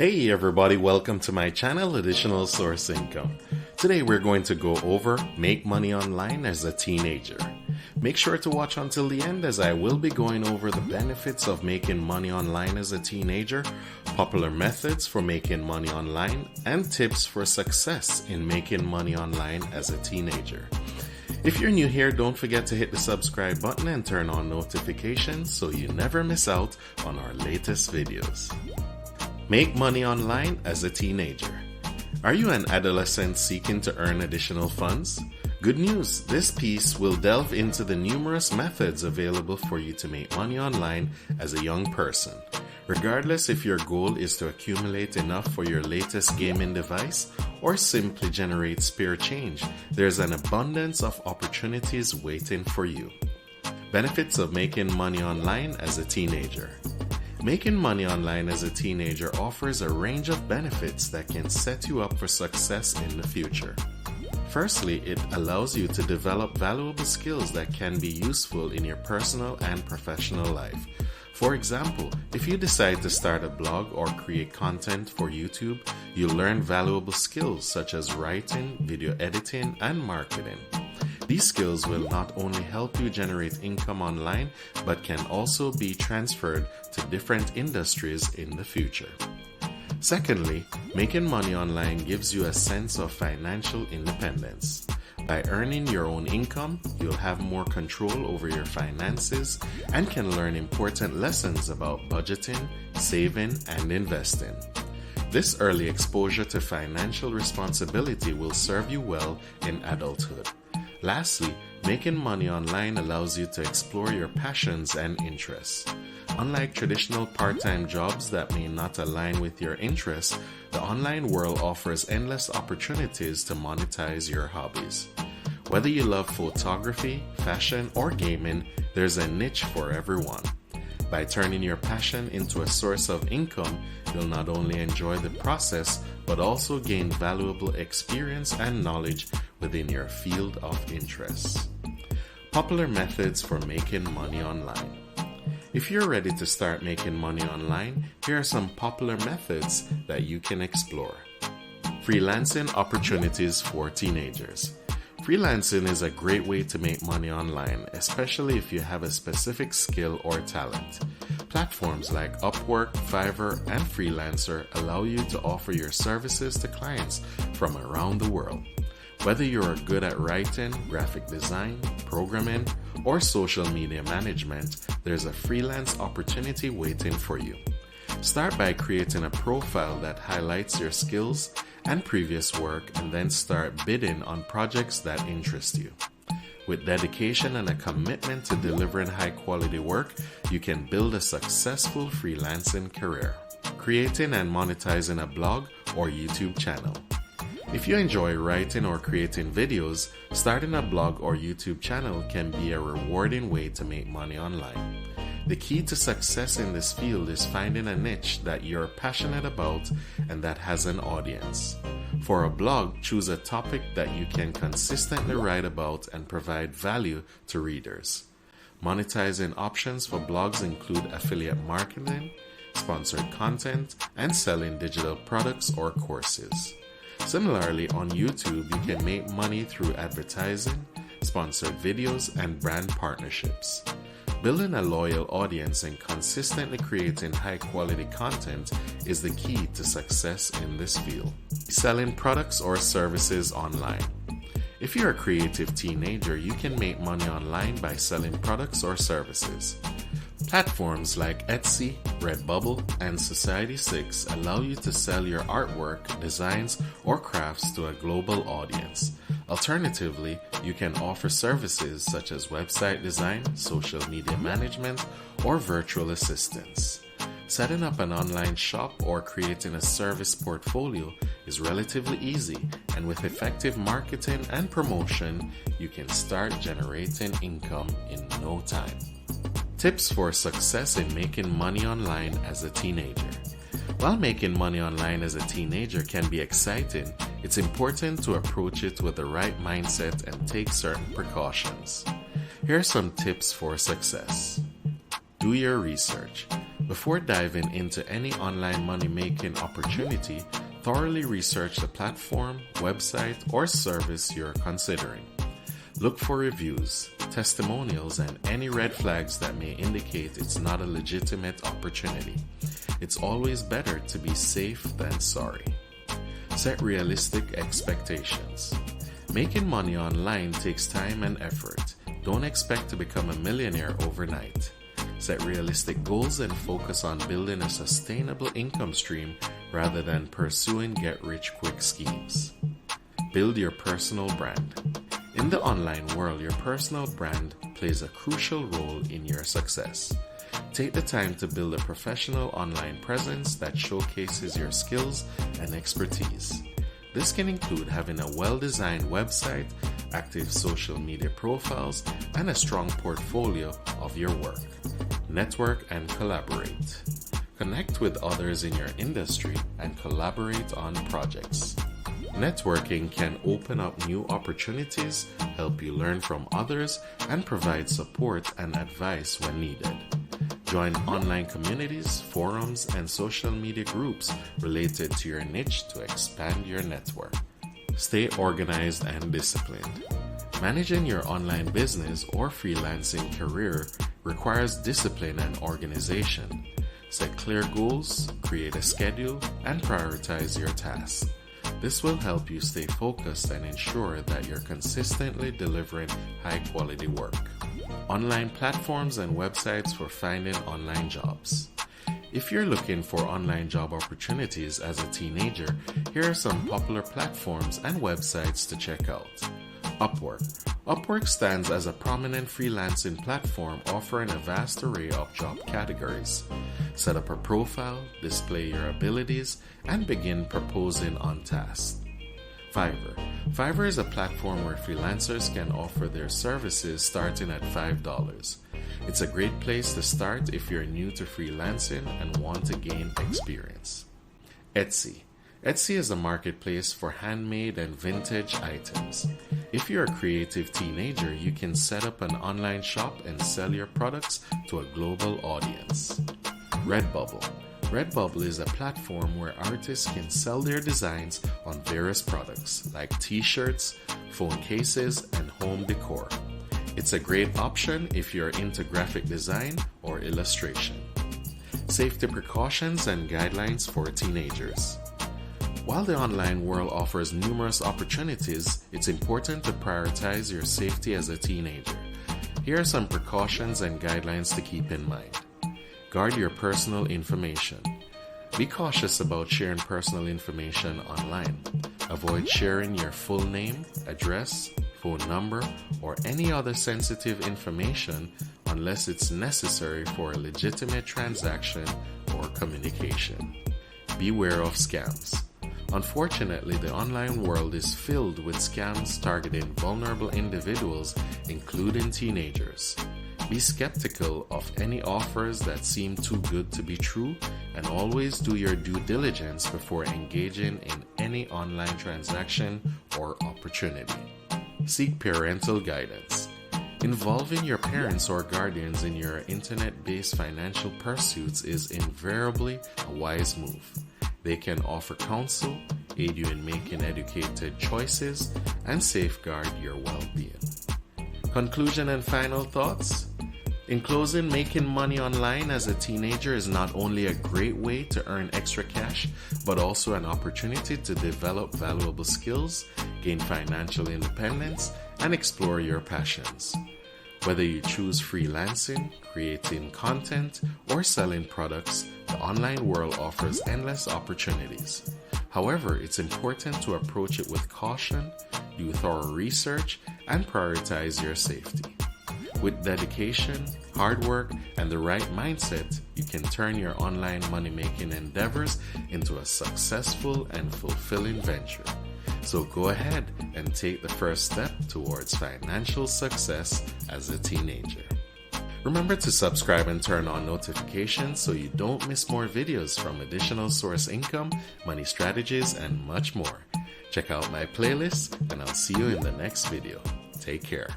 Hey everybody, welcome to my channel, Additional Source Income. Today we're going to go over Make Money Online as a Teenager. Make sure to watch until the end as I will be going over the benefits of making money online as a teenager, popular methods for making money online, and tips for success in making money online as a teenager. If you're new here, don't forget to hit the subscribe button and turn on notifications so you never miss out on our latest videos. Make money online as a teenager. Are you an adolescent seeking to earn additional funds? Good news! This piece will delve into the numerous methods available for you to make money online as a young person. Regardless if your goal is to accumulate enough for your latest gaming device or simply generate spare change, there's an abundance of opportunities waiting for you. Benefits of making money online as a teenager. Making money online as a teenager offers a range of benefits that can set you up for success in the future. Firstly, it allows you to develop valuable skills that can be useful in your personal and professional life. For example, if you decide to start a blog or create content for YouTube, you'll learn valuable skills such as writing, video editing, and marketing. These skills will not only help you generate income online, but can also be transferred to different industries in the future. Secondly, making money online gives you a sense of financial independence. By earning your own income, you'll have more control over your finances and can learn important lessons about budgeting, saving, and investing. This early exposure to financial responsibility will serve you well in adulthood. Lastly, making money online allows you to explore your passions and interests. Unlike traditional part-time jobs that may not align with your interests, the online world offers endless opportunities to monetize your hobbies. Whether you love photography, fashion, or gaming, there's a niche for everyone. By turning your passion into a source of income, you'll not only enjoy the process, but also gain valuable experience and knowledge within your field of interest. Popular methods for making money online. If you're ready to start making money online, here are some popular methods that you can explore. Freelancing opportunities for teenagers. Freelancing is a great way to make money online, especially if you have a specific skill or talent. Platforms like Upwork, Fiverr, and Freelancer allow you to offer your services to clients from around the world. Whether you're good at writing, graphic design, programming, or social media management, there's a freelance opportunity waiting for you. Start by creating a profile that highlights your skills and previous work, and then start bidding on projects that interest you. With dedication and a commitment to delivering high-quality work, you can build a successful freelancing career. Creating and monetizing a blog or YouTube channel. If you enjoy writing or creating videos, starting a blog or YouTube channel can be a rewarding way to make money online. The key to success in this field is finding a niche that you're passionate about and that has an audience. For a blog, choose a topic that you can consistently write about and provide value to readers. Monetizing options for blogs include affiliate marketing, sponsored content, and selling digital products or courses. Similarly, on YouTube, you can make money through advertising, sponsored videos, and brand partnerships. Building a loyal audience and consistently creating high-quality content is the key to success in this field. Selling products or services online. If you're a creative teenager, you can make money online by selling products or services. Platforms like Etsy, Redbubble, and Society6 allow you to sell your artwork, designs, or crafts to a global audience. Alternatively, you can offer services such as website design, social media management, or virtual assistants. Setting up an online shop or creating a service portfolio is relatively easy, and with effective marketing and promotion, you can start generating income in no time. Tips for success in making money online as a teenager. While making money online as a teenager can be exciting, it's important to approach it with the right mindset and take certain precautions. Here are some tips for success. Do your research. Before diving into any online money-making opportunity, thoroughly research the platform, website, or service you're considering. Look for reviews, testimonials, and any red flags that may indicate it's not a legitimate opportunity. It's always better to be safe than sorry. Set realistic expectations. Making money online takes time and effort. Don't expect to become a millionaire overnight. Set realistic goals and focus on building a sustainable income stream rather than pursuing get-rich-quick schemes. Build your personal brand. In the online world, your personal brand plays a crucial role in your success. Take the time to build a professional online presence that showcases your skills and expertise. This can include having a well-designed website, active social media profiles, and a strong portfolio of your work. Network and collaborate. Connect with others in your industry and collaborate on projects. Networking can open up new opportunities, help you learn from others, and provide support and advice when needed. Join online communities, forums, and social media groups related to your niche to expand your network. Stay organized and disciplined. Managing your online business or freelancing career requires discipline and organization. Set clear goals, create a schedule, and prioritize your tasks. This will help you stay focused and ensure that you're consistently delivering high-quality work. Online platforms and websites for finding online jobs. If you're looking for online job opportunities as a teenager, here are some popular platforms and websites to check out. Upwork. Upwork stands as a prominent freelancing platform offering a vast array of job categories. Set up a profile, display your abilities, and begin proposing on tasks. Fiverr. Fiverr is a platform where freelancers can offer their services starting at $5. It's a great place to start if you're new to freelancing and want to gain experience. Etsy. Etsy is a marketplace for handmade and vintage items. If you're a creative teenager, you can set up an online shop and sell your products to a global audience. Redbubble. Redbubble is a platform where artists can sell their designs on various products like t-shirts, phone cases, and home decor. It's a great option if you're into graphic design or illustration. Safety precautions and guidelines for teenagers. While the online world offers numerous opportunities, it's important to prioritize your safety as a teenager. Here are some precautions and guidelines to keep in mind. Guard your personal information. Be cautious about sharing personal information online. Avoid sharing your full name, address, phone number, or any other sensitive information unless it's necessary for a legitimate transaction or communication. Beware of scams. Unfortunately, the online world is filled with scams targeting vulnerable individuals, including teenagers. Be skeptical of any offers that seem too good to be true, and always do your due diligence before engaging in any online transaction or opportunity. Seek parental guidance. Involving your parents or guardians in your internet-based financial pursuits is invariably a wise move. They can offer counsel, aid you in making educated choices, and safeguard your well-being. Conclusion and final thoughts? In closing, making money online as a teenager is not only a great way to earn extra cash, but also an opportunity to develop valuable skills, gain financial independence, and explore your passions. Whether you choose freelancing, creating content, or selling products, the online world offers endless opportunities. However, it's important to approach it with caution, do thorough research, and prioritize your safety. With dedication, hard work, and the right mindset, you can turn your online money-making endeavors into a successful and fulfilling venture. So go ahead and take the first step towards financial success as a teenager. Remember to subscribe and turn on notifications so you don't miss more videos from additional source income, money strategies, and much more. Check out my playlist, and I'll see you in the next video. Take care.